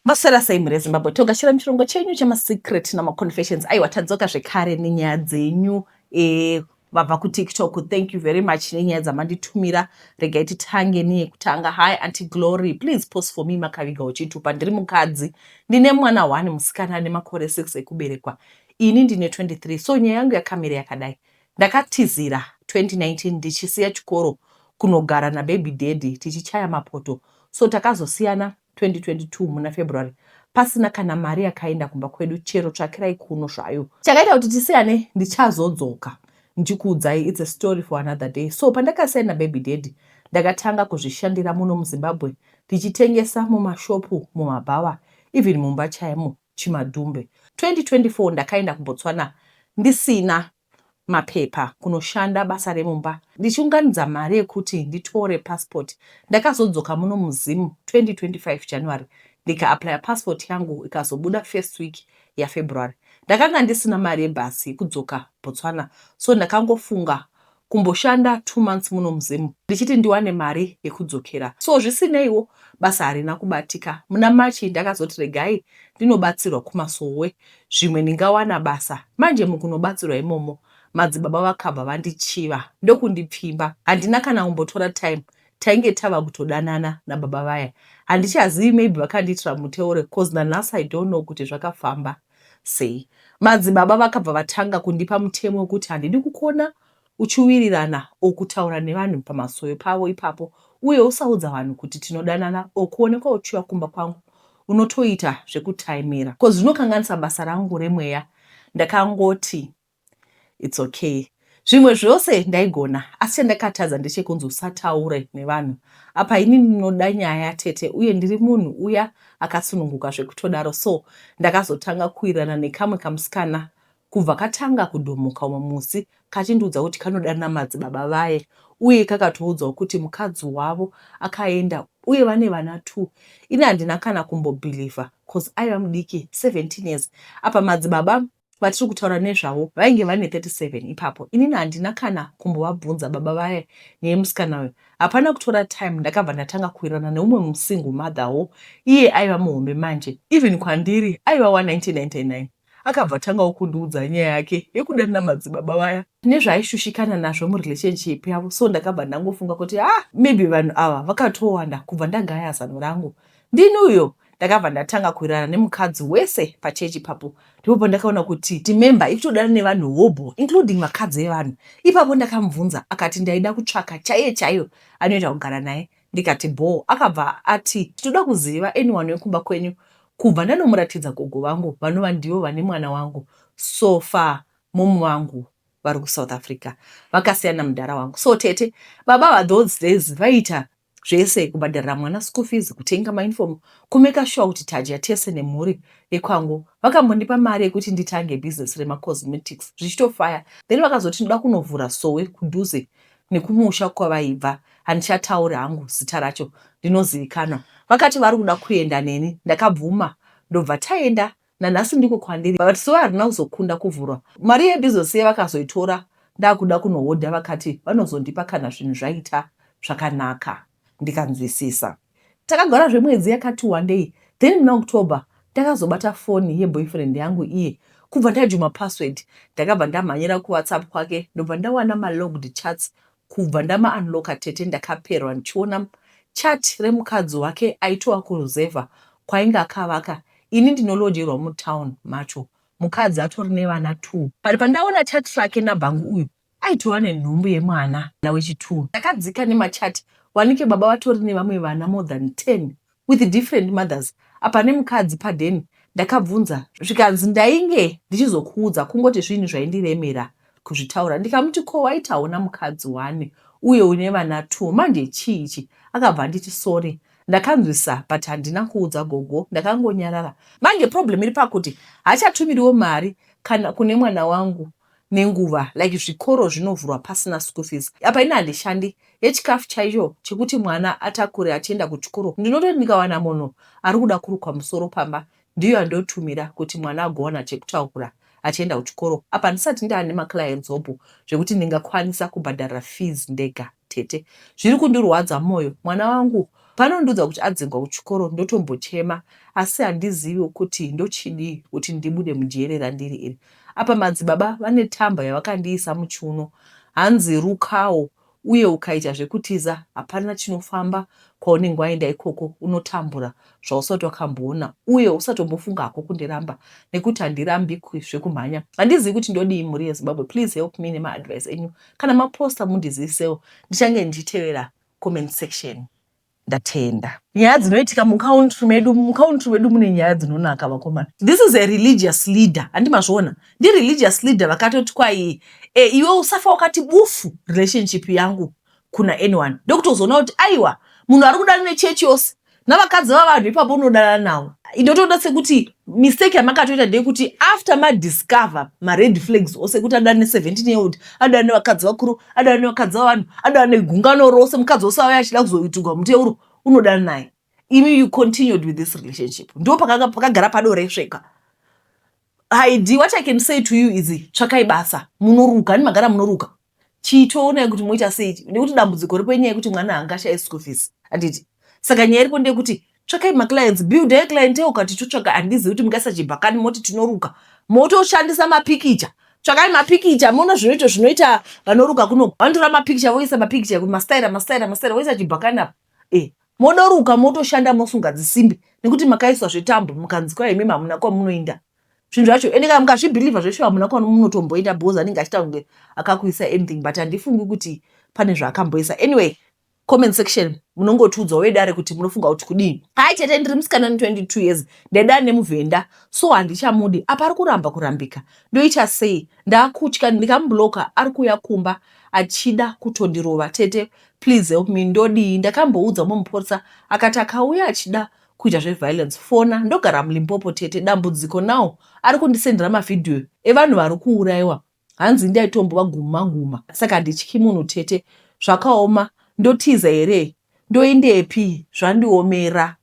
Maswera sei Zimbabwe togashira muchirongo chenyu chamasecret namaconfessions. Aiwa tadzoka zvekare nenyaya dzenyu vabva kuTikTok. Thank you very much nenyaya dzamanditumira. Regai titange neyekutanga. Hi Auntie Glory, please post for me makaviga uchitupa. Ndiri mukadzi ndine mwana 1 musikana ane makore 6 ekuberekwa. Ini ndine 23. So nyaya yangu yakamira yakadai. Ndakatizira 2019 ndichisiya chikoro kunogara nababy daddy tichichaya mapoto. So takazosiyana 2022 muna February pasina kana mari yakaenda kumba kwedu chero tsvakirai kuno zvayo. Chakaita kuti tisiyane ndichazodzoka ndichikuudzai, it's a story for another day. So pandakasiyana baby daddy ndakatanga kuzvishandira muno muZimbabwe ndichitengesa mumashopu, mumabhawa, even mumba chaimo chimadhumbe. 2024 ndakaenda kuBotswana ndisina mapepa kunoshanda basa remumba ndichiunganidza mari yekuti nditore passport. Ndakazodzoka muno muzimu 2025 January ndikaaplya passport yangu ikazobuda first week yaFebruary. Ndakanga ndisina mari yebhasi kudzoka Botswana, so ndakangofunga kumboshanda 2 months muno muzimu ndichiti ndiwane mari yekudzokera. So zvisineiwo basa harina kubatika. Muna Machi ndakazoti regai ndinobatsirwa kumasowe zvimwe ndingawana basa. Manje mukunobatsirwa imomo madzibaba vakabva vandichiva ndokundipfimba. Handina kana kumbotora time tainge tava kutodanana nababa vaya. Handichazivi, maybe vakandiitira muteure cause nanhasi I don't know kuti zvakafamba sei. Madzibaba vakabva vatanga kundipa mutemo wekuti handidi kukona uchiwirirana okutaura nevanhu pamasowe pavo ipapo, uye usaudza vanhu kuti tinodanana, okuonekwa uchiuya kumba kwangu unotoita zvekutaimira cause zvinokanganisa basa rangu remweya. Ndakangoti it's okay. Zvimwe zvose ndaigona, asi chandakatadza ndechekunzi usataure nevanhu. Apa ini ndinoda nyaya tete, uye ndiri munhu uya akasununguka zvekutodaro. So ndakazotanga kuwirirana nekamwe kamusikana kubva katanga kudhomoka umwe musi kachindiudza kuti kanodana madzibaba vaye, uye kakatoudzawo kuti mukadzi wavo akaenda uye vane vana 2. Ini handina kana kumbobhilivha cause aiva mudiki 17 years. Apa madzibaba vatiri kutaura nezvavo vainge vane 37 ipapo. Inini handina kana kumbovabvunza baba vaya nemusikana uyu. Hapana kutora time ndakabva ndatanga kuwirirana neumwe musingle motherwo, iye aiva muhombe manje. Even kwandiri aiva wa1999. Akabva tangawo kundiudza nyaya yake yekudanana madzibaba vaya nezvaaishushikana nazvo murelationship yavo. So ndakabva ndangofunga kuti maybe vanhu ava vakatowanda kubva ndagaya zano rangu. Ndini uyo ndakabva ndatanga kuwirirana nemukadzi wese pachechi ipapo. Ndipo pandakaona kuti timemba ichitodana nevanhu hobo, including vakadzi vevanhu. Ipapo ndakamubvunza akati ndaida kutsvaka chaiye chaiyo anoita kugara naye. Ndikati bho. Akabva ati tinoda kuziva anyone wekumba kwenyu kubva ndanomuratidza gogo vangu vanova ndivo vane mwana wangu. So far momu wangu vari kuSouth Africa vakasiyana mudhara wangu. So tete baba those days vaita zvese kubhadharira mwana school fees, kutenga mauniform, kumeka sure kuti tadya tese nemhuri yekwangu. Vakambondipa mari yekuti nditange business remacosmetics zvichitofaya. Then vakazoti ndoda kunovhura sowe kudhuze nekumusha kwavaibva. Handichataura hangu zita racho, ndinozivikanwa. Vakati vari kuda kuenda neni, ndakabvuma ndobva taenda. Nanhasi ndiko kwandiri. But sowe harina kuzokunda kuvhurwa. Mari yebhizinesi vakazoitora ndakuda kunohodha, vakati vanozondipa kana zvinhu zvaita zvakanaka. Ndikanzwisisa. Takagara zvemwedzi yakati wandei. Then muna October ndakazobata foni yeboyfriend yangu iye. Kubva ndajuma password ndakabva ndamhanyira kuWhatsApp kwake ndobva ndawana malogged chats. Kubva ndama-unlocka tete ndakaperwa ndichiona chat remukadzi wake aitova kuruzevha kwainge akavaka. Ini ndinolojerwa mutown macho. Mukadzi atori nevana 2. Pari pandaona chat rake nabhangu uyu aitova nenhumbu yemwana wechi2. Ndakadzika nemachati wanike baba vatori nevamwe vana more than 10 with different mothers. Apa nemukadzi padeni ndakabvunza zvikanzi ndainge ndichizokuudza kungoti zvinhu zvaindiremera kuzvitaura. Ndikamuti ko waitaona mukadzi 1 uye une vana 2, manje chiichi? Akabva nditi sorry ndakanzwisa but handina kuudza gogo, ndakangonyarara. Manje problem iri pakuti hachatumiriwo mari kana kune mwana wangu nenguva like zvikoro zvinovhurwa pasina school fees. Apa ina handishandi yechikafu chaicho chekuti mwana atakure achienda kuchikoro. Ndinototi ndikawana munhu ari kuda kurukwa musoro pamba ndiyo andotumira kuti mwana agowana chekutaura achienda kuchikoro. Apa ndisati ndaane maclients hopo zvekuti ndingakwanisa kubhadharira fees ndega tete. Zviri kundirwadza moyo. Mwana wangu panondiudza kuti adzingwa kuchikoro ndotombochema asi handizivi kuti ndochidii kuti ndibude munjere randiri iri. Apa madzibaba vane tamba yavakandiisa muchiuno, hanzi rukawo, uye ukaita zvekutiza hapana chinofamba kwaunenge waenda ikoko, unotambura zvausati wakamboona uye usatombofunga hako kundiramba nekuti handirambi zvekumhanya. Handizivi kuti ndodii mhuri yeZimbabwe. Please help me nemaadvice enyu. Kana maposta mundizivisewo ndichange ndichitevera comment section. Ndatenda. Nyaya dzinoitika mucountry medu mune nyaya dzinonaka vakomana. This is a religious leader. Andimazviona. Ndi religious leader vakatoti kwai iwe usafa wakati bufu relationship yangu kuna anyone. Ndokutozoona kuti aiwa munhu ari kudana nechechi yose navakadzi vavanhu ipapo unodana nawo. Ndotoda sekuti mistake yamakatoita ndeyekuti after madiscover ma-red flags ose kuti adana ne17 year old, adana nevakadzi vakuru, adana nevakadzi vavanhu, adana negungano rose, mukadzi wose auya achida kuzoitirwa muteuro unodana naye. Imi you continued with this relationship. Ndo pakagara padore sveka. Heidi, what I can say to you is tsvakai basa, munoruka, animagara munoruka. Chiitoona kuti moita sei, nekuti dambudziko ripo inyaya yekuti mwana haangashayi school fees. Handiti. Saka nyaya iripo ndeyekuti tsvakai maclients, build a client ukati totsvaga handizivi kuti mungaisa chibhakani moti tinoruka. Motoshandisa mapikicha. Tsvakai mapikicha, mona zvinoita vanoruka kuno. Vanotora mapikicha voisa mapikicha mastaira voisa chibhakani apa. Monoruka motoshanda mosunga dzisimbi nekuti makaiswa zvetambo mukanzi kwai imi hamuna kwamunoenda. Zvinhu zvacho ende kana mukazvibhilivha zveshe hamuna kwamunotomboenda because anenge achita kunge akakuisa anything, but handifungi kuti pane zvaakamboisa. Anyway, comment section munongotiudzawo wedare kuti munofunga kuti kudii. Hai tete ndiri musikana 22 years ndaidana nemuvhenda so handichamudi. Apa ari kuramba kurambika. Ndoita sei? Ndakutya ndikamubloka ari kuuya kumba achida kutondirova. Tete please help me, ndodii? Ndakamboudza mumupurisa akati akauya achida kuita zveviolence fona. Ndogara muLimpopo tete, dambudziko nawo ari kundisendera mavhidhiyo evanhu vari kuurayiwa. Hanzi ndaitombova guma. Saka ndityi munhu tete. Zvakaoma. Ndotiza here? Ndoendepi? Zvandiomera.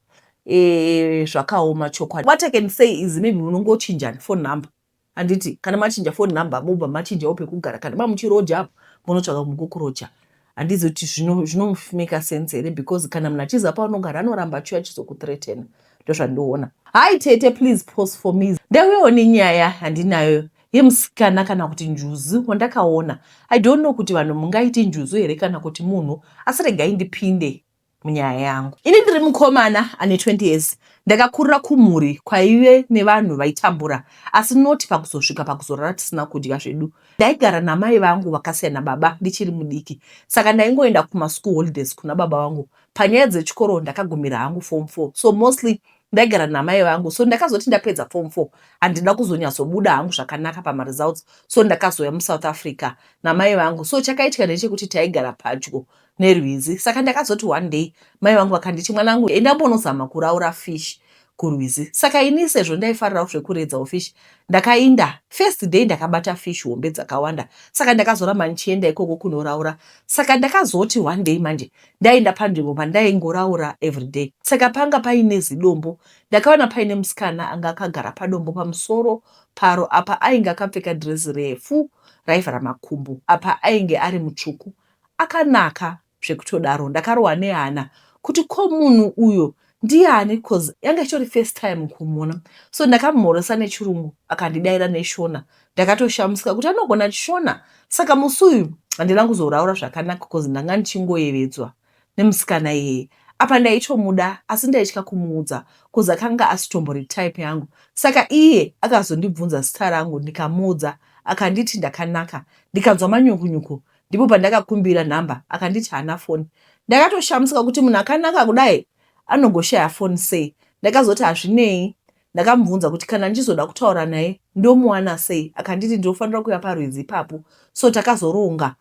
Zvakaoma chokwadi. What I can say is maybe munongochinja phone number. Handiti kana machinja phone number mobva machinjawo pekugara, kana mamuchiroja apo munotsvaka mukukuroja. Handizi kuti zvinomake sense here because kana munhu achiza paunogara anoramba achiuya achizokuthreatena. Ndozvandiona. Hai tete please pause for me. Ndauyawo nenyaya handinayo yemusikana kana kuti njuzi wandakaona. I don't know kuti vanhu mungaiti njuzi here kana kuti munhu, asi regai ndipinde munyaya yangu. Ini ndiri mukomana ane 20 years. Ndakakurira kumhuri kwaive nevanhu vaitambura, asi noti pakuzosvika pakuzorara tisina kudya zvedu. Ndaigara namai vangu vakasiyana baba ndichiri mudiki. Saka ndaingoenda kumaschool holidays kuna baba vangu. Panyaya dzechikoro ndakagumira hangu form 4. So mostly ndaigara namai vangu. So ndakazoti ndapedza form 4 handina kuzonyatsobuda hangu zvakanaka pamaresults. So ndakazoya muSouth Africa namai vangu. So chakaitika ndechekuti taigara padyo neRwizi. Saka ndakazoti one day mai vangu vakanditi mwanangu enda mbonozama kuraura fish kuRwizi. Saka ini sezvo ndaifarirawo zvekuredzawo fish ndakainda. First day ndakabata fish hombe dzakawanda. Saka ndakazoramba ndichienda ikoko kunoraura. Saka ndakazoti one day manje ndaenda panzvimbo pandaingoraura everyday. Saka panga paine zidombo. Ndakaona paine musikana anga akagara padombo pamusoro paro. Apa ainge akapfeka dress refu raivhara makumbo. Apa ainge ari mutsvuku. Akanaka zvekutodaro. Ndakarohwa nehana kuti ko munhu uyo ndiani because yanga ichori first time kumuona. So ndakamumhorosa nechirungu akandidaira neshona. Ndakatoshamusika kuti anogona chishona. Saka musi uyu handina kuzoraura zvakanaka because ndanga ndichingoyevedzwa nemusikana iyeye. Apa ndaitomuda asi ndaitya kumuudza because akanga asitombori type yangu. Saka iye akazondibvunza zita rangu ndikamuudza akanditi ndakanaka. Ndikanzwa manyukunyuku ndipo pandakakumbira nhamba akanditi hana foni. Ndakatoshamusika kuti munhu akanaka kudai anongoshaya foni sei. Ndakazoti hazvinei. Ndakamubvunza kuti kana ndichizoda kutaura naye ndomuwana sei. Akanditi ndinofanira kuuya paRwizi ipapo. So takazoronga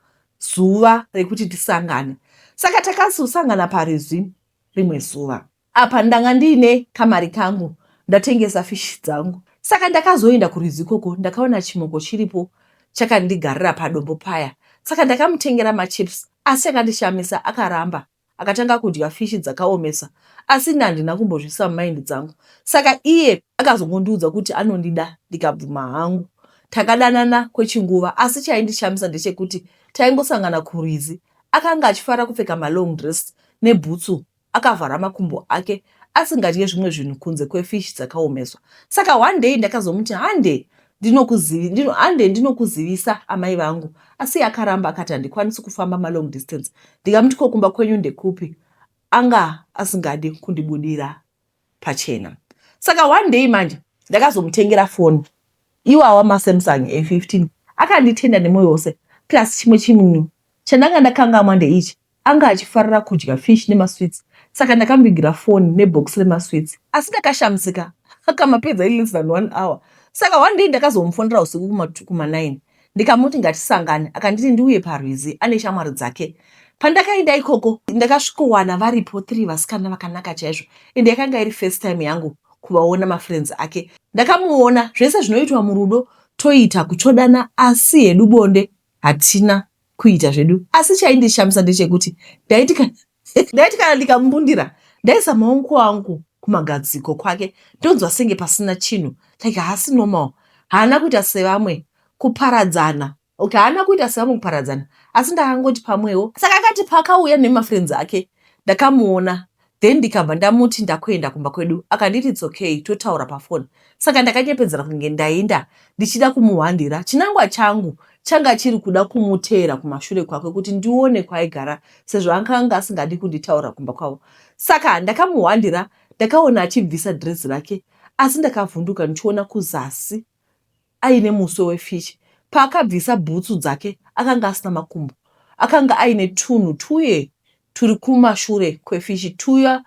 zuva rekuti tisangane. Saka takazosangana paRwizi rimwe zuva. Apa ndanga ndiine kamari kangu ndatengesa fish dzangu. Saka ndakazoenda kuRwizi ikoko ndakaona chimoko chiripo chakandigarira padombo paya. Saka ndakamutengera machips asi akandishamisa akaramba. Akatanga kudya fishi dzakaomesa. Asi handina kumbozvisa mumaindi dzangu. Saka iye akazongondiudza kuti anondida ndikabvuma hangu. Takadanana kwechinguva asi chaindishamisa ndechekuti taingosangana kuRwizi. Akanga achifara kupfeka malong dress nebhutsu akavhara makumbo ake asingadye zvimwe zvinhu kunze kwefishi dzakaomeswa. Saka one day ndakazomuti hande ndinokuzivisa amai vangu, asi akaramba akati handikwanisi kufamba malong distance. Ndikamuti ko kumba kwenyu ndekupi? Anga asingadi kundibudira pachena. Saka one day manje ndakazomutengera foni iwawa maSamsung A15 akanditenda nemwoyo wose plus chimwe chimunhu chandanga ndakangamwa ndeichi anga achifarira kudya fish nemasweets. Saka ndakambigira foni nebox remasweets asi ndakashamisika akamapedza less than 1 hour. Saka one day ndakazomufonera usiku kuma9 ndikamuti ngatisangane, akanditi ndiuye paRwizi ane shamwari dzake. Pandakaenda ikoko ndakasvikowana varipo 3 vasikana vakanaka chaizvo, ende yakanga iri first time yangu kuvaona mafriends ake. Ndakamuona zvese zvinoitwa murudo toita kuchodana, asi hedu bonde hatina kuita zvedu. Asi chaindishamisa ndechekuti ndaiti kana ndikamubundira ndaisa maoko angu kumagadziko kwake ndonzwa senge pasina chinhu, like haasi normal. Haana kuita sevamwe kuparadzana. Okay, haana kuita sevamwe kuparadzana, asi ndakangoti pamwewo. Saka akati pakauya nemafriends ake ndakamuona, then ndikabva ndamuti ndakuenda kumba kwedu. Akanditi it's okay, totaura pafoni. Saka ndakanyepedzera kunge ndaenda ndichida kumuhwandira. Chinangwa changu changa chiri kuda kumutera kumashure kwake kuti ndione kwaigara, sezvo akanga asingadi kunditaura kumba kwavo. Saka ndakamuhwandira, ndakaona achibvisa dress rake, asi ndakavhunduka ndichiona kuzasi aine muswe wefish. Paakabvisa bhutsu dzake akanga asina makumbo, akanga aine tunhu tuye turi kumashure kwefishi tuya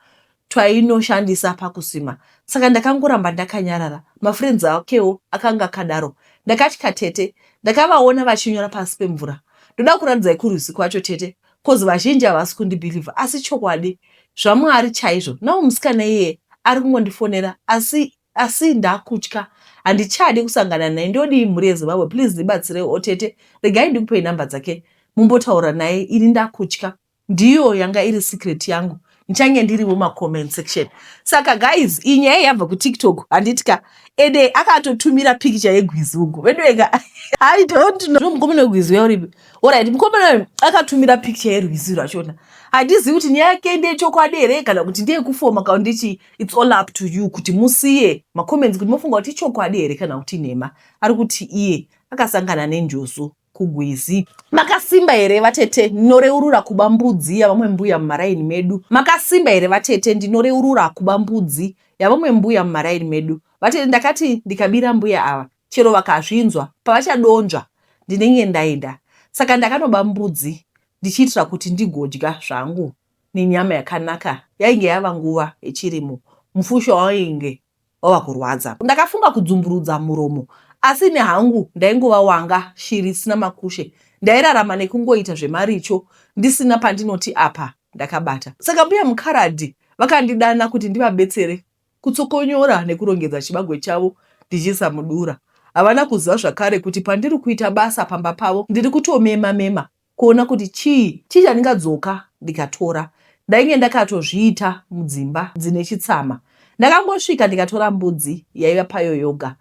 twainoshandisa pakusima. Saka ndakangoramba ndakanyarara. Mafriends akewo akanga akadaro. Ndakatya tete, ndakavaona vachinyora pasi pemvura. Ndoda kuratidza kuRwizi kwacho tete, kozi vazhinji havasi kundibhilivha, asi chokwadi zvaMwari chaizvo. Nawo musikana iye ari kungondifonera, asi ndakutya, handichadi kusangana naye. Ndodi mhuri yeZimbabwe, please ndibatsirewo tete, regai ndikupei namba dzake mumbotaura naye, ini ndakutya. Ndiyo yanga iri secret yangu, nchange ndiriwo macomment section. Saka guys, inyaya yabva kuTikTok handitika, ede akatotumira picture yegwizi ugo. Wedwega I don't know mukomana wegwizi yauripi. Alright, mukomana akatumira picture yerwizi rachona. Handizivi kuti nyaya yake ndechokwadi here kana kuti ndeyekufoma, kana ndichi it's all up to you kuti musiye macomments kuti mofunga kuti chokwadi here kana kuti nhema. Ari kuti iye akasangana nenjoso kugwizi. Makasimba here vatete, ndinoreurura kuba mbudzi yavamwe mbuya mumaraini medu. Makasimba here vatete, ndinoreurura kuba mbudzi yavamwe mbuya mumaraini medu. Vatete ndakati ndikabira mbuya ava, chero vakazvinzwa pavachadonzva ndinenge ndaenda. Saka ndakanoba mbudzi ndichiitira kuti ndigodya zvangu nenyama yakanaka. Yainge yava nguva yechirimo, mufusho wainge wava kurwadza. Ndakafunga kudzumburudza muromo, asi nehangu ndaingova wanga shiri sina makushe. Ndairarama nekungoita zvemaricho ndisina pandinoti apa ndakabata. Saka mbuya muKaradhi vakandidana kuti ndivabetsere kutsokonyora nekurongedza chibagwe chavo ndichiisa mudura. Havana kuziva zvakare kuti pandiri kuita basa pamba pavo ndiri kutomema kuona kuti chii chandingadzoka ndikatora. Ndainge ndakatozviita mudzimba dzine chitsama. Ndakangosvika ndikatora mbudzi yaiva payo yoga.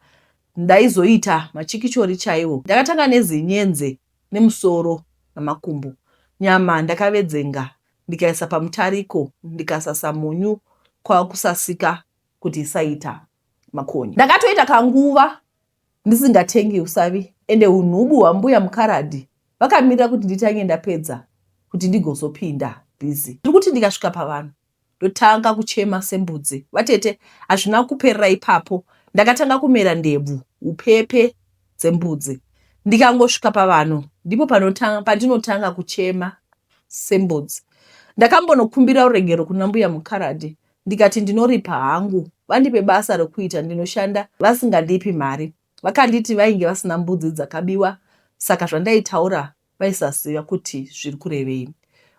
Ndaizoita machikichori chaiwo. Ndakatanga nezinyenze nemusoro namakumbo. Nyama ndakavedzenga ndikaisa pamutariko, ndikasasa munyu kwakusasika kuti isaita makonye. Ndakatoita kanguva ndisingatengi usavi, ende unhubu hwambuya muKaradhi vakamirira kuti nditange ndapedza kuti ndigozopinda busy. Ndiri kuti ndikasvika pavanhu ndotanga kuchema sembudzi. Vatete hazvina kuperera ipapo, ndakatanga kumera ndebvu upepe dzembudzi. Ndikangosvika pavanhu ndipo pandinotanga kuchema sembudzi. Ndakambonokumbira urengero kuna mbuya muKaradhi ndikati ndinoripa hangu, vandipe basa rokuita, ndinoshanda vasingandipi mari. Vakanditi vainge vasina mbudzi dzakabiwa, saka zvandaitaura vaisaziva kuti zviri kurevei.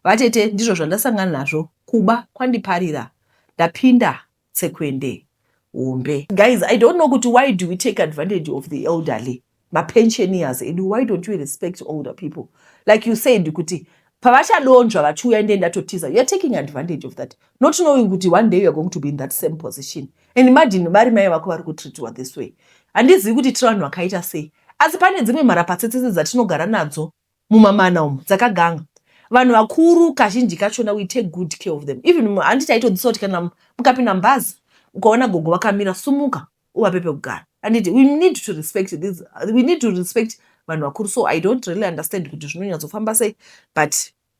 Vatete ndizvo zvandasangana nazvo kuba kwandiparira, ndapinda tsekwende hombe. Guys, I don't know kuti why do we take advantage of the elderly, mapensioners edu? Why don't you respect older people? Like you said kuti pavachadonzva vachiuya ndiye ndatotiza, you're taking advantage of that, not knowing kuti one day you're going to be in that same position. And imagine vari mai vako vari kutreatwa this way. Handizivi kuti tiri vanhu vakaita sei, asi pane dzimwe mharapatsetsese dzatinogara nadzo mumamana umu dzakaganga. vanhu vakuru kazhinji kachona we take good care of them. Even handiti aitodzisawo kuti kana mukapinda mubhazi ukaona gogo vakamira, sumuka uvape pekugara. Handiti we need to respect this, we need to respect vanhu vakuru. So I don't really understand kuti zvinonyatsofamba sei, but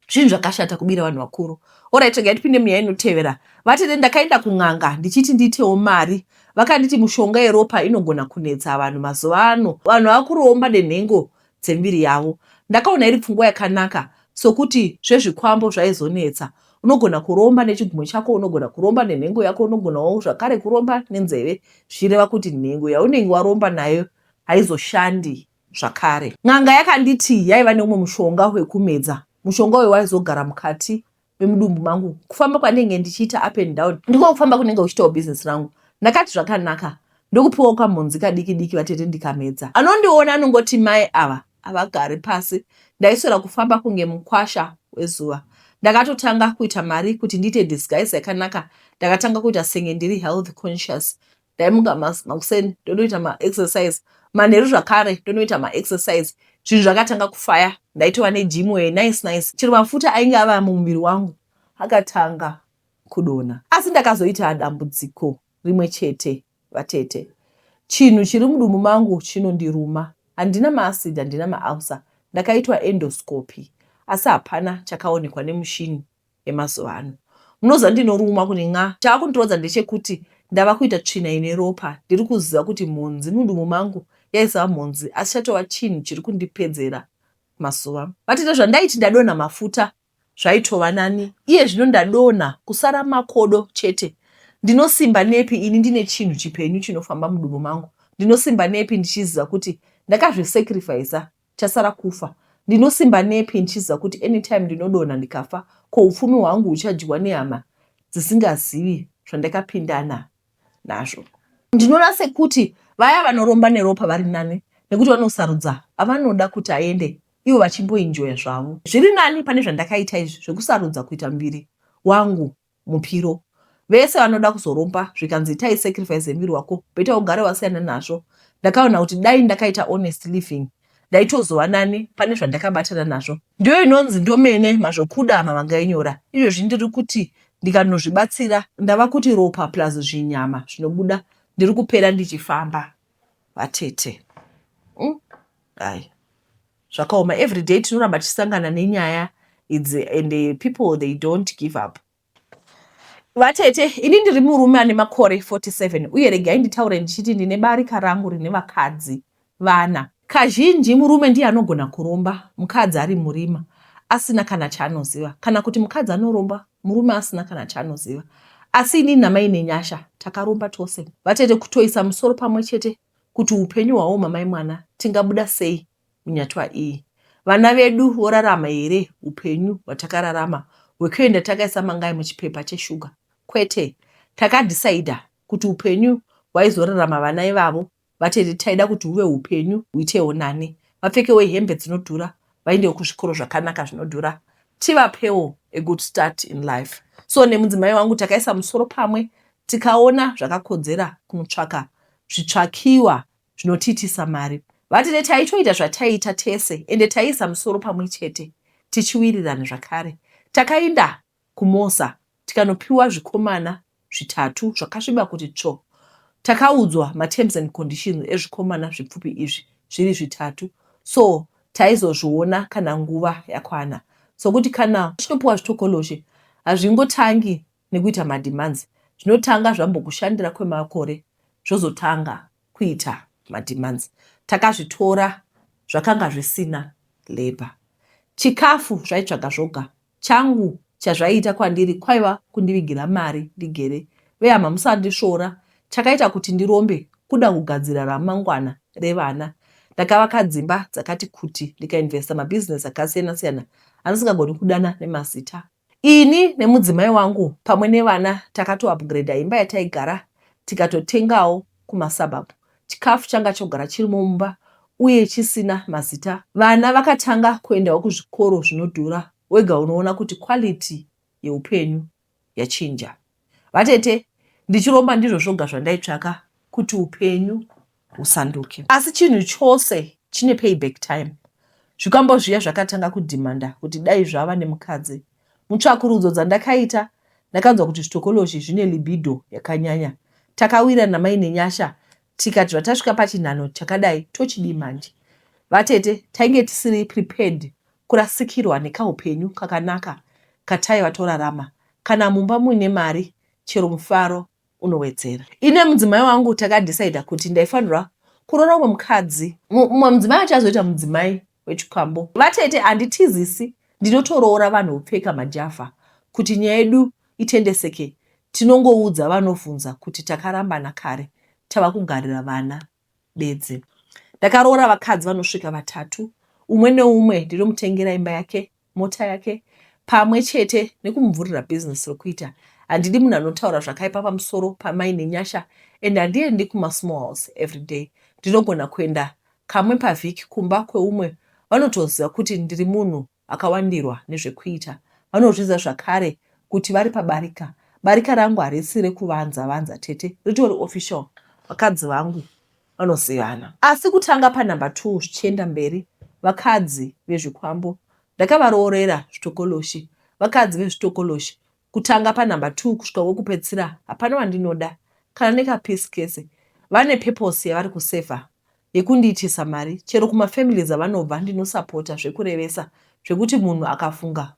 zvinhu zvakashata kubira vanhu vakuru. Alright, regai tipinde munyaya inotevera. Vatete ndakaenda kun'anga ndichiti ndiitewo mari, vakanditi mushonga yeropa inogona kunetsa vanhu mazuva ano. Vanhu vakuromba nenhengo dzemiviri yavo. Ndakaona iri pfungwa yakanaka sokuti zvezvikwambo zvaizonetsa. Unogona kuromba nechigumo chako, unogona kuromba nenhengo yako, unogonawo zvakare kuromba nenzeve, zvichireva kuti nhengo yaunenge waromba nayo haizoshandi zvakare. N'anga yakanditi yaiva neumwe mushonga wekumedza. Mushonga uyu waizogara mukati memudumbu mangu. Kufamba kwanenge ndichiita up and down, ndiko kufamba kunenge uchitawo business rangu. Ndakati zvakanaka, ndokupiwa kamhonzi kadiki diki vatete ndikamedza. Anondiona anongoti mai ava havagari pasi. Ndaiswera kufamba kunge mukwasha wezuva. Ndakatotanga kuita mari kuti ndiite disguise yakanaka. Ndakatanga kuita senge ndiri health conscious. Ndaimuka makuseni ndonoita ma-exercise, manheru zvakare ndonoita ma-exercise. Zvinhu zvakatanga kufaya. Ndaitova nejimu nice. Chero mafuta ainge ava mumuviri wangu akatanga kudonha. Asi ndakazoita dambudziko rimwe chete vatete. Chinhu chiri mudumbu mangu chinondiruma. Handina maacid, handina maulcer. Ndakaitwa endoscopy, asi hapana chakaonekwa nemushini yemazuva ano. Munoziva ndinoruma kunin'a. Chaakundirodza ndechekuti ndava kuita tsvina ine ropa. Ndiri kuziva kuti mhonzi mudumbu mangu yaisava mhonzi, asi chatova chinhu chiri kundipedzera mazuva. Vatete zvandaiti ndadonha mafuta zvaitova nani. Iye zvino ndadonha kusara makodo chete. Ndinosimba nepi ini ndine chinhu chipenyu chinofamba mudumbu mangu. Ndinosimba nepi ndichiziva kuti ndakazvisacrifice chasara kufa. Ndinosimba nepi ndichiziva kuti anytime ndinodonha ndikafa, ko upfumi hwangu huchadyiwa nehama dzisingazivi zvandakapindana nazvo. Ndinoona sekuti vaya vanoromba neropa vari nani, nekuti vanosarudza avanoda kuti aende ivo vachimboenjoya zvavo. Zviri nani pane zvandakaita izvi zvekusarudza kuita muviri wangu mupiro. Vese vanoda kuzoromba zvikanzi itai sacrifice yemuviri wako, beta ugare wasiyana nazvo. Ndakaona kuti dai ndakaita honest living ndaitozova nani pane zvandakabatana nazvo. Ndiyo inonzi ndomene mazvokuda mavangainyora. Izvozvi ndiri kuti ndikanozvibatsira ndava kuti ropa plus zvinyama zvinobuda ndiri kupera ndichifamba vatete. Ai, zvakaoma. Every day tinoramba tichisangana nenyaya idzi and people they don't give up. Vatete, ini ndiri murume ane makore 47 uye regai nditaure ndichiti ndine barika rangu rine vakadzi vana. Kazhinji murume ndiye anogona kuromba, mukadzi ari murima asina kana chaanoziva, kana kuti mukadzi anoromba murume asina kana chaanoziva. Asi ini namai nenyasha takaromba tose. Vatete, kutoisa musoro pamwe chete kuti upenyu hwawo mamai mwana tingabuda sei munyatwa iyi. Vana vedu vorarama here upenyu hwatakararama hwekuenda takaisa mangai muchipepa cheshuga? Kwete, takadhisaidha kuti upenyu hwaizorarama vana ivavo vatete taida kuti huve upenyu huitewo nani. Vapfekewo hembe dzinodhura, vaendewo kuzvikoro zvakanaka zvinodhura. Tivapewo a good start in life. So nemudzimai wangu takaisa musoro pamwe tikaona zvakakodzera kunotsvaka zvitsvakiwa zvinotiitisa mari. Vatete taitoita zvataita tese ende taiisa musoro pamwe chete tichiwirirana zvakare. Takaenda kuMosa tikanopiwa zvikomana zvitatu zvakasviba kuti tsvo. Takaudzwa ma-terms and conditions ezvikomana zvipfupi izvi zviri zvitatu. So taizozviona kana nguva yakwana. Sokuti kana chinopiwa zvitokoloshi hazvingotangi nekuita mademands. Zvinotanga zvambokushandira kwemakore zvozotanga kuita mademands. Takazvitora zvakanga zvisina labor. Chikafu zvaitsvaga zvoga. Changu chazvaita kwandiri kwaiva kundivigira mari ndigere. Vehama musandishora. Chakaita kuti ndirombe kuda kugadzira ramangwana revana. Ndakavaka dzimba dzakati kuti ndikainvesta mabusiness akasiyana siyana anosingagoni kudana nemazita. Ini nemudzimai wangu pamwe nevana takatoupgrade imba yataigara tikatotengawo kumasababu. Chikafu changa chogara chiri mumba uye chisina mazita. Vana vakatanga kuendawo kuzvikoro zvinodhura. Wega unoona kuti quality yeupenyu yachinja. Vatete, ndichiromba ndizvo zvoga zvandaitsvaka kuti upenyu husanduke. Asi chinhu chose chine payback time. Zvikambo zviya zvakatanga kudhimanda kuti dai zvava nemukadzi. Mutsvakurudzo dzandakaita ndakanzwa kuti zvitokoloshi zvine libido yakanyanya. Takawira namai nenyasha tikati zvatasvika pachinhano chakadai tochidi manje. Vatete tainge tisiri prepared kurasikirwa nekaupenyu kakanaka kataiva torarama. Kana mumba muine mari chero mufaro unowedzera. Ine mudzimai wangu takadhisaidha kuti ndaifanirwa kuroora umwe mukadzi. Mumwe mudzimai achazoita mudzimai wechikwambo. Vatete handitizisi ndinotoroora vanhu vopfeka majavha kuti nyaya yedu itendeseke. Tinongoudza vanobvunza kuti takarambana kare tava kugarira vana bedzi. Ndakaroora vakadzi vanosvika 3. Umwe neumwe ndinomutengera imba yake, mota yake, pamwe chete nekumuvhurira business rokuita. Handidi munhu anotaura zvakaipa pamusoro pamai nenyasha, and handiendi kumasmall house every day. Ndinogona kuenda kamwe pavhiki kumba kweumwe. Vanotoziva kuti ndiri munhu akawandirwa nezvekuita. Vanozviziva zvakare kuti vari pabarika. Barika rangu harisi rekuvanza tete, ritori official. Vakadzi vangu vanozivana. Asi kutanga panumber 2 zvichienda mberi, vakadzi vezvikwambo ndakavaroorera zvitokoloshi. Vakadzi vezvitokoloshi kutanga panumber 2 kusvika wokupedzisira hapana wandinoda kana nekapisi kese. Vane purpose yavari kusevha yekundiitisa mari. Chero kumafamilies avanobva ndinosapota zvekurevesa zvekuti munhu akafunga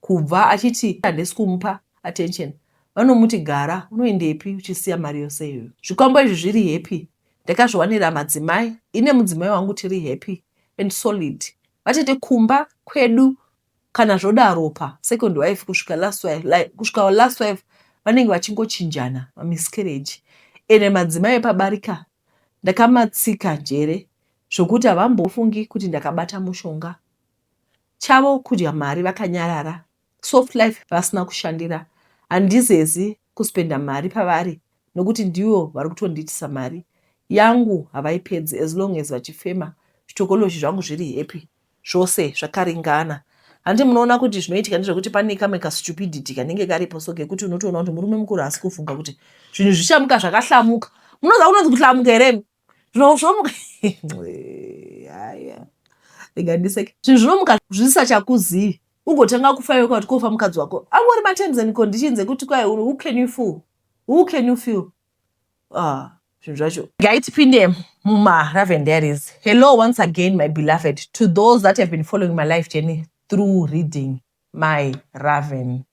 kubva achiti handisi kumupa attention, vanomuti gara unoendepi uchisiya mari yose iyoyo. Zvikwambo izvi zviri happy. Ndakazviwanira madzimai. Ine mudzimai wangu tiri happy and solid. Vatete kumba kwedu kana zvodaro pa second wife kusvika last wife vanenge vachingochinjana miscarriage. Ene madzimai pabarika ndakamatsika njere zvokuti havambofungi kuti ndakabata mushonga. Chavo kudya mari vakanyarara. Soft life vasina kushandira. Handizezi kuspenda mari pavari nokuti ndivo vari kutondiitisa mari. Yangu havaipedzi as long as vachifema. Zvitokoloshi zvangu zviri happy. Zvose zvakaringana. Handi munoona kuti zvinoitika ndezvekuti pane kamwe kastupidity kanenge karipo so kekuti unotoona kuti murume mukuru asi kufunga kuti zvinhu zvichamuka zvakahlamuka. Munoza kunonzi kuhlamuka here? Zvomuka ndingandiseke. Zvinhu zvinomuka zvisachakuzivi. Ugotanga kufa kuti kofa mukadzi wako. Angori ma-terms and conditions ekuti kwai who can you fool? Who can you feel? Zvinhu zvacho. Ngaitipinde muma-Raven Diaries. Hello once again, my beloved. To those that have been following my life journey through reading my Raven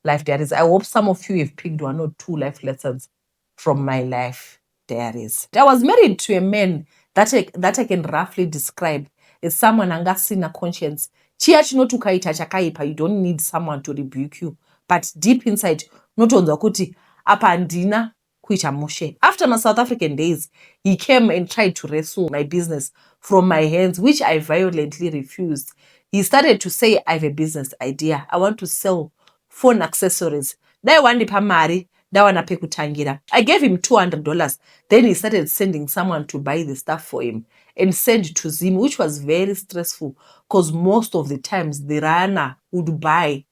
Life Diaries, I hope some of you have picked 1 or 2 life lessons from my life diaries. I was married to a man that I can roughly describe as someone angasina conscience. Chiya chinoti ukaita chakaipa, you don't need someone to rebuke you. But deep inside, unotonzwa kuti apa handina kuita mushe. After my South African days, he came and tried to wrestle my business from my hands, which I violently refused. He started to say, I have a business idea. I want to sell phone accessories. Dai wandipa mari, dawana pekutangira. I gave him $200. Then he started sending someone to buy the stuff for him and send to Zim, which was very stressful because most of the times the runner would buy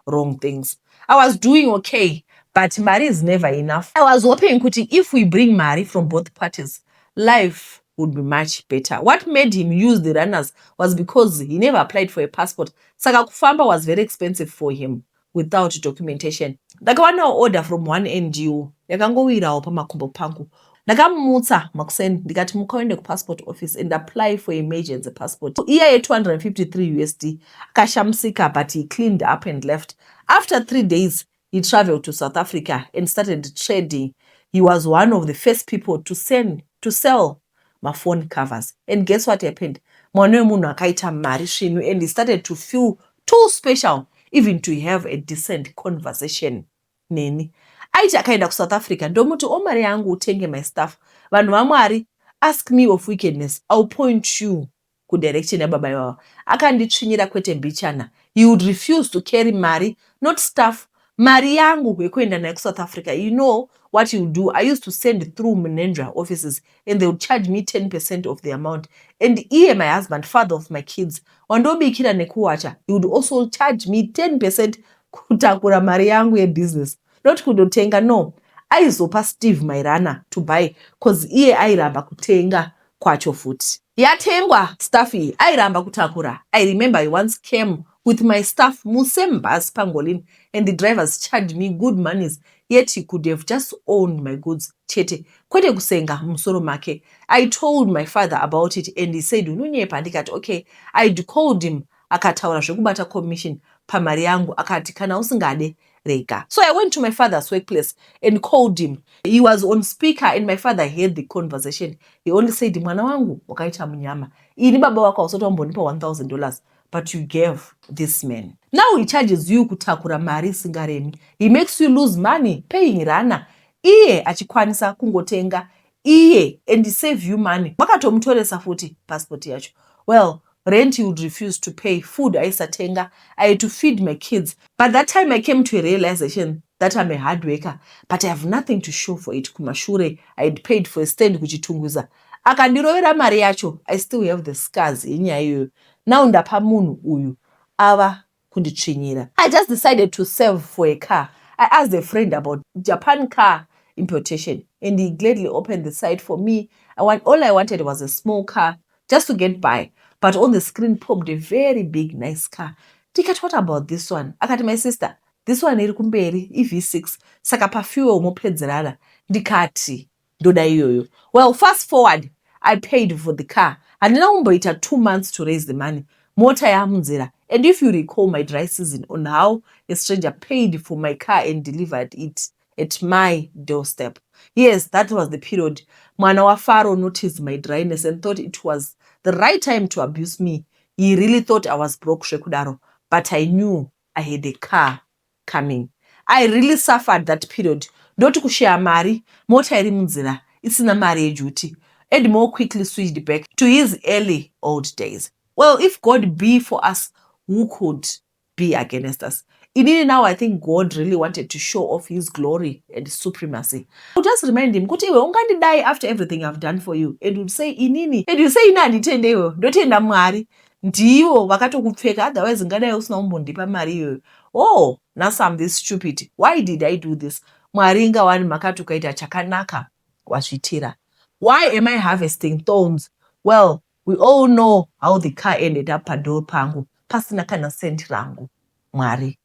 wrong things. I was doing okay, but Mari is never enough. I was hoping kuti if we bring Mari from both parties, life would be much better. What made him use the runners was because he never applied for a passport. Saka kufamba was very expensive for him without documentation. Ndakawana order from one NGO. Yakangowirawo pamakumbo pangu. Ndakamutsa makuseni ndikati mukaende ku-passport office and apply for emergency passport. Iya ye$253 USD. Akashamsika, but he cleaned up and left. After 3 days, he traveled to South Africa and started trading. He was one of the first people to sell my phone covers. And guess what happened? Mwana munhu akaita mari svinhu, and he started to feel too special even to have a decent conversation neni. Aiti akaenda ku South Africa ndomuti omari yangu utenge my stuff. Vanhu vaMwari, ask me of wickedness, I'll point you ku direction ya baba yavo. Akanditsvinyira kwete mbichana. He would refuse to carry mari, not stuff. Mari yangu yekuenda nayo ku South Africa. You know what he would do? I used to send through Menendra offices and they would charge me 10% of the amount. And he, my husband, father of my kids, wandobikira nekuwacha, he would also charge me 10% kutakura mari yangu ye business. Not kudotenga, no. Aizopa Steve my runner to buy because iye airamba kutenga kwacho futi. Yatengwa stuff iyi airamba kutakura. I remember I once came with my stuff musem bus pangolini and the drivers charged me good monies, yet he could have just owned my goods chete kwete kusenga musoro make. I told my father about it and he said unonyepa. Ndikati okay. I'd called him akataura zvekubata commission pamari yangu akati kana usingade rega. So I went to my father's workplace and called him. He was on speaker and my father heard the conversation. He only said mwana wangu wakaita munyama, ini baba wako wasoti wambonipa $1,000 but you gave this man. Now he charges you kutakura mari singaremi. He makes you lose money paying rana. Iye achikwanisa kungotenga iye and save you money. Wakatomutolesa futi passport yacho. Well, rent he would refuse to pay, food aisatenga. I had to feed my kids. But that time I came to a realization that I'm a hard worker, but I have nothing to show for it. Kumashure, I had paid for a stand kuchitunguza. Akandirovera mari yacho, I still have the scars yenyaya iyoyo. Now ndapa munhu uyu ava kunditsvinyira. I just decided to save for a car. I asked a friend about Japan car importation and he gladly opened the site for me. All I wanted was a small car just to get by. But on the screen popped a very big, nice car. Tikati, what about this one? Akati, my sister, this one iri kumberi, V6. Saka pafuwe umopedzerana. Ndikati, ndoda iyoyo. Well, fast forward, I paid for the car. Handina kumboita 2 months to raise the money. Mota yamunzira. And if you recall my dry season on how a stranger paid for my car and delivered it at my doorstep. Yes, that was the period. Mwana wa Faro noticed my dryness and thought it was the right time to abuse me. He really thought I was broke Shekudaro, but I knew I had a car coming. I really suffered that period. Ndoti kushare mari, mota iri munzira, isina mari yejuti. Ed more quickly switched back to his early old days. Well, if God be for us, who could be against us? Inini now, I think God really wanted to show off his glory and supremacy. I'll just remind him, kuti iwe ungandidai after everything I've done for you. And would say, inini. And you say, ina nditende iwe, ndotenda Mwari. Ndiwo vakatokupfeka, otherwise ngadai usina kumbondipa mari iyoyo. Oh, now I'm this stupid. Why did I do this? Mwari ngawani makatukaita chakanaka wasvitira. Why am I harvesting thorns? Well, we all know how the car ended up padol pangu. Pasina kana senti rangu. Mwari.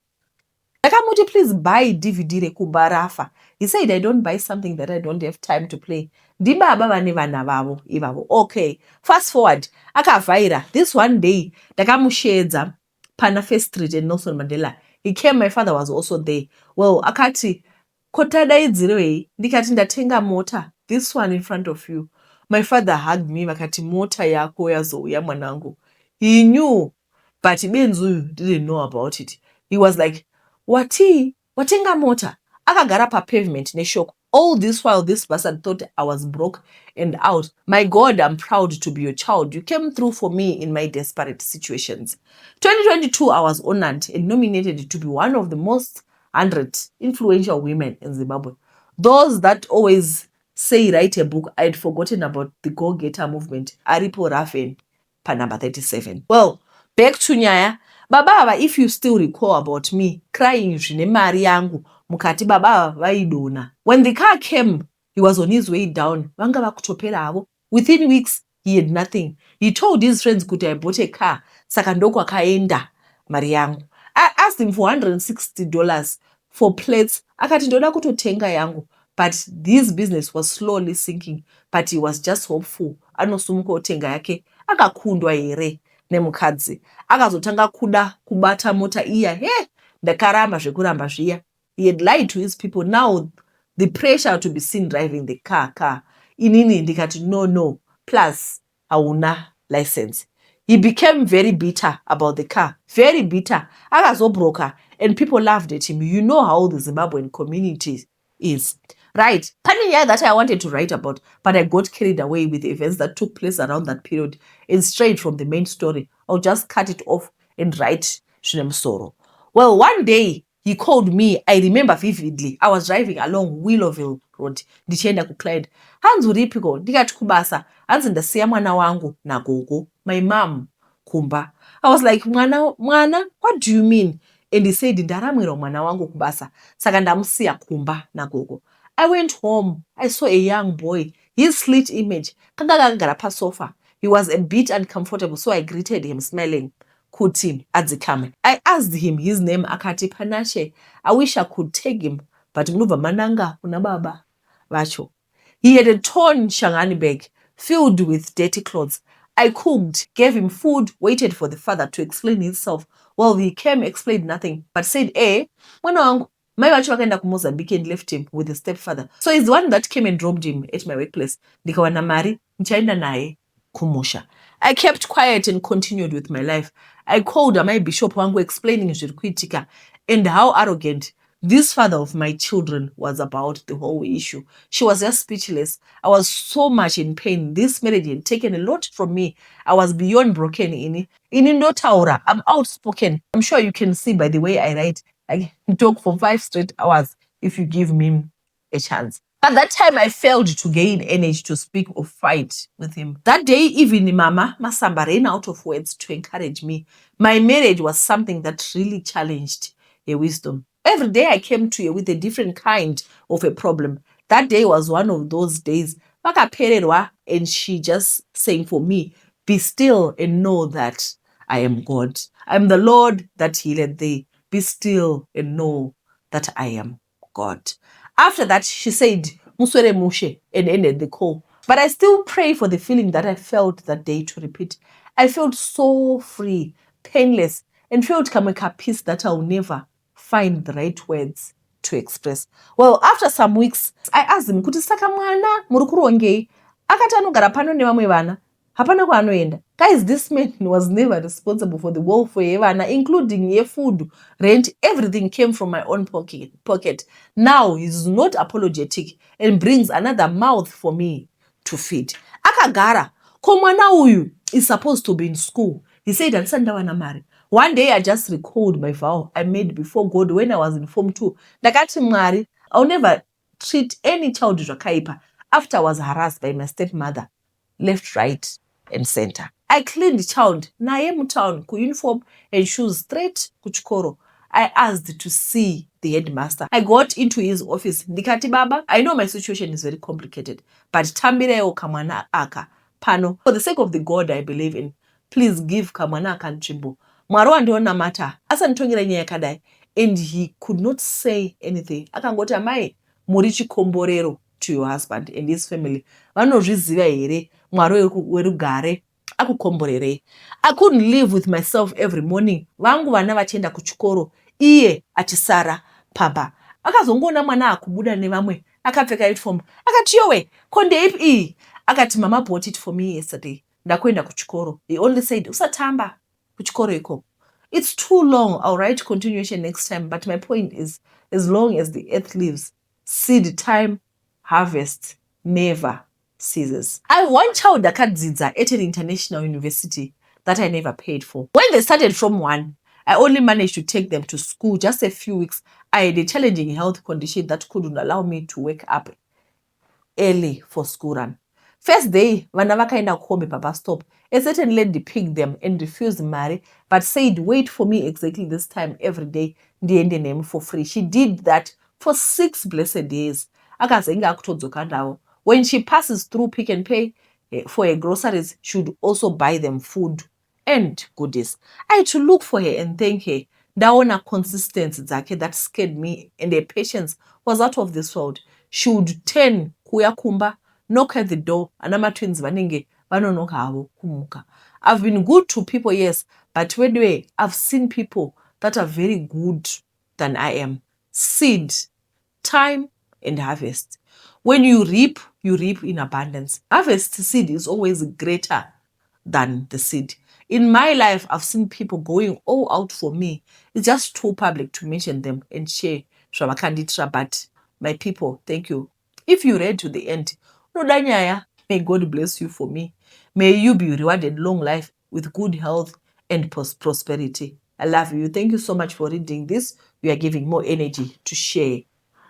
Akamuti, please buy DVD rekubarafa. He said, I don't buy something that I don't have time to play. Ndibaba vane vana vavo ivavo. Okay, fast forward. Akavaira. This one day, ndakamushedza pana First Street and Nelson Mandela. He came, my father was also there. Well, akati, kotadaidzirei, ndikati ndatenga mota. This one in front of you. My father hugged me, vakati mota yako yazouya mwanangu. He knew, but Benzu didn't know about it. He was like, Wati, watenga mota. Akagara pa pavement neshoko. All this while this person thought I was broke and out. My God, I'm proud to be your child. You came through for me in my desperate situations. 2022, I was honored and nominated to be one of the most 100 influential women in Zimbabwe. Those that always say write a book, I had forgotten about the go-getter movement. Aripo Rafen, pa number 37. Well, back to Nyaya. Baba, if you still recall about me crying zvine mari yangu mukati baba vaidona. When the car came, he was on his way down. Vanga vakutopera havo. Within weeks, he had nothing. He told his friends kuti I bought a car. Saka ndoko akaenda mari yangu. I asked him for $160 for plates. Akati ndoda kutotenga yangu. But this business was slowly sinking. But he was just hopeful. Anosumuka otenga yake. Akakundwa here nemukadzi. Akazotanga kuda kubata mota iya. Ndakaramba zvekuramba zviya. He had lied to his people. Now the pressure to be seen driving the car. Inini ndikati no. Plus, hauna license. He became very bitter about the car. Very bitter. Akazobroka. And people laughed at him. You know how the Zimbabwean community is. Right. Paniya that I wanted to write about, but I got carried away with the events that took place around that period and strayed from the main story. I'll just cut it off and write Shinem Soro. Well, one day he called me. I remember vividly. I was driving along Willowville Road. Ndichienda ku Clyde. Hanzi uripiko? Ndikati kubasa. Hanzi ndasiya mwana wangu na gogo. My mom, Kumba. I was like, mwana, what do you mean? And he said, ndaramwira mwana wangu kubasa. Saka ndamusiya Kumba na gogo. I went home. I saw a young boy. His slit image. Kanga kagara pa sofa. He was a bit uncomfortable, so I greeted him smiling. Kuti adzikame. I asked him his name akati Panache. I wish I could take him, but munobva mananga kuna baba vacho. He had a torn shangani bag filled with dirty clothes. I cooked, gave him food, waited for the father to explain himself. Well, he came, explained nothing, but said, mwana wangu, mai vacho vakaenda kuMozambique and left him with his stepfather. So he's the one that came and dropped him at my workplace. Ndikawana mari, ndichaenda naye kumusha. I kept quiet and continued with my life. I called my bishop wangu explaining zviri kuitika and how arrogant this father of my children was about the whole issue. She was just speechless. I was so much in pain. This marriage had taken a lot from me. I was beyond broken. Ini ndotaura. I'm outspoken. I'm sure you can see by the way I write. I can talk for 5 straight hours if you give me a chance. At that time, I failed to gain energy to speak or fight with him. That day, even Mama Masamba ran out of words to encourage me. My marriage was something that really challenged her wisdom. Every day I came to her with a different kind of a problem. That day was one of those days. And she just saying for me, be still and know that I am God. I'm the Lord that healed thee. Be still and know that I am God. After that, she said, Muswere Mushe, and ended the call. But I still pray for the feeling that I felt that day to repeat. I felt so free, painless, and felt kameka peace that I'll never find the right words to express. Well, after some weeks, I asked him, kuti saka mwana muri kurongei? Akati anogara pano nevamwe vana. Hapana kwaanoenda. Guys, this man was never responsible for the welfare yevana, including ye food, rent, everything came from my own pocket. Now he's not apologetic and brings another mouth for me to feed. Akagara, ko mwana uyu is supposed to be in school. He said, Ansandawana mari. One day I just recalled my vow I made before God when I was in Form 2. Ndakati Mwari, I'll never treat any child zvakaipa after I was harassed by my stepmother, left, right, and center. I cleaned the child, naye mutown, ku uniform and shoes straight kuchikoro. I asked to see the headmaster. I got into his office. Ndikati baba, I know my situation is very complicated, but tambireo kamwana aka pano. For the sake of the God I believe in, please give kamwana aka nzvimbo. Mwari wandionamata asanditongera nyaya yakadai, and he could not say anything. Akangoti amai, muri chikomborero to your husband and his family. Vanozviziva here Mwari werugare akukomborerei. I couldn't live with myself every morning. Vangu vana vachienda kuchikoro, iye achisara pamba. Akazongoona mwana akubuda nevamwe, akapfeka uniform. Akati yowe, kondeipi iyi? Akati mama bought it for me yesterday. Ndakuenda kuchikoro. He only said, usatamba kuchikoro iko. It's too long. I'll write continuation next time. But my point is, as long as the earth lives, seed time, harvest never ceases. I have one child akadzidza at an international university that I never paid for. When they started from 1, I only managed to take them to school just a few weeks. I had a challenging health condition that couldn't allow me to wake up early for school run. First day, vana vakaenda kuhombe papa stop. A certain lady picked them and refused marry, but said, wait for me exactly this time every day, ndiende name for free. She did that for 6 blessed days. Akazenga akutodzoka ndawo. When she passes through Pick and Pay for her groceries, she would also buy them food and goodies. I had to look for her and thank her. Ndaona consistency dzake that scared me, and her patience was out of this world. She would turn kuya kumba, knock at the door, anama twins vanenge vanonoka havo kumuka. I've been good to people, yes, but anyway, I've seen people that are very good than I am. Seed, time, and harvest. When you reap in abundance. Harvest seed is always greater than the seed. In my life, I've seen people going all out for me. It's just too public to mention them and share. But my people, thank you. If you read to the end, may God bless you for me. May you be rewarded long life with good health and prosperity. I love you. Thank you so much for reading this. We are giving more energy to share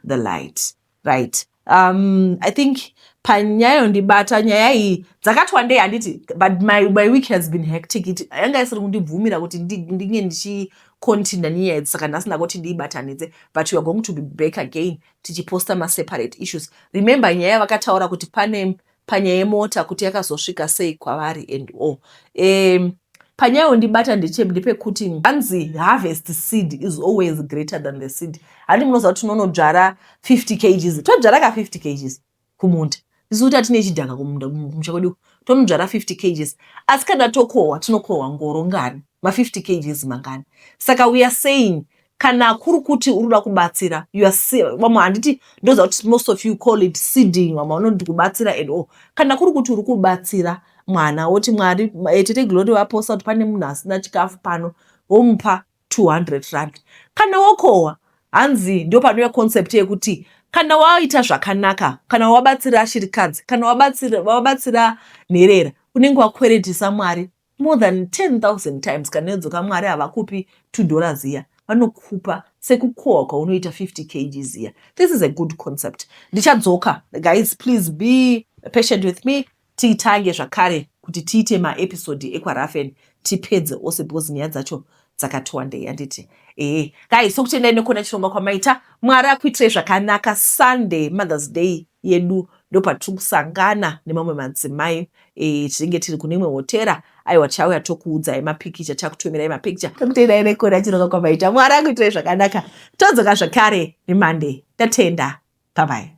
the light. Right. I think panyayo ndibata nyaya iyi dzakatwa ndei handiti, but my week has been hectic. Yanga isiri kundibvumira kuti ndinge ndichicontinue nenyaya idzi, saka ndasina kuti ndiibatanidze, but we are going to be back again tichiposta ma separate issues. Remember nyaya vakataura kuti pane panyaya yemota kuti yakazosvika sei kwavari and all. Panyaya yondibata ndepekuti hanzi harvest seed is always greater than the seed. Handi munoziva kuti tinonodzvara 50 kgs, todzvara ka 50 kgs kumunda. Isu kuti hatine chidhaka kumusha kwedu, tonodzvara 50 kgs. Asi kana tokohwa, tinokohwa ngoro ngani, ma 50 kgs mangani. Saka we are saying, kana kuri kuti uruda kubatsira, vamwe handiti ndoziva kuti most of you call it seeding, vamwe vanoti kubatsira and all. Kana kuri kuti uri kubatsira mwana woti Mwari Tete Glory vaposta kuti pane munhu asina chikafu pano, womupa 200 rand. Kana wokohwa, hanzi ndio panouya concept yekuti kana waita zvakanaka, kana wabatsira ashirikadzi, kana wabatsira nherera, unenge wakweretesa Mwari more than 10,000 times. Kana yodzoka Mwari havakupi $2 iya, vanokupa sekukohwa kwaunoita 50 kgs iya. This is a good concept. Ndichadzoka, guys, please be patient with me. Tiitange zvakare kuti tiite maepisode ekwaRafen tipedze ose because nyaya dzacho dzakati wandei handiti. Guys, sokutendai nekuona chirongwa kwamaita. Mwari akuitirei zvakanaka. Sunday, Mother's Day yedu, ndopatiri kusangana nemamwe madzimai tinenge tiri kune imwe hotera. Aiwa, tichauya tokuudzai mapikicha, takutumirai mapikicha. Sokutendai nekuona chirongwa kwamaita. Mwari akuitirei zvakanaka. Todzoka zvakare neMonday. Tatenda. Bye bye.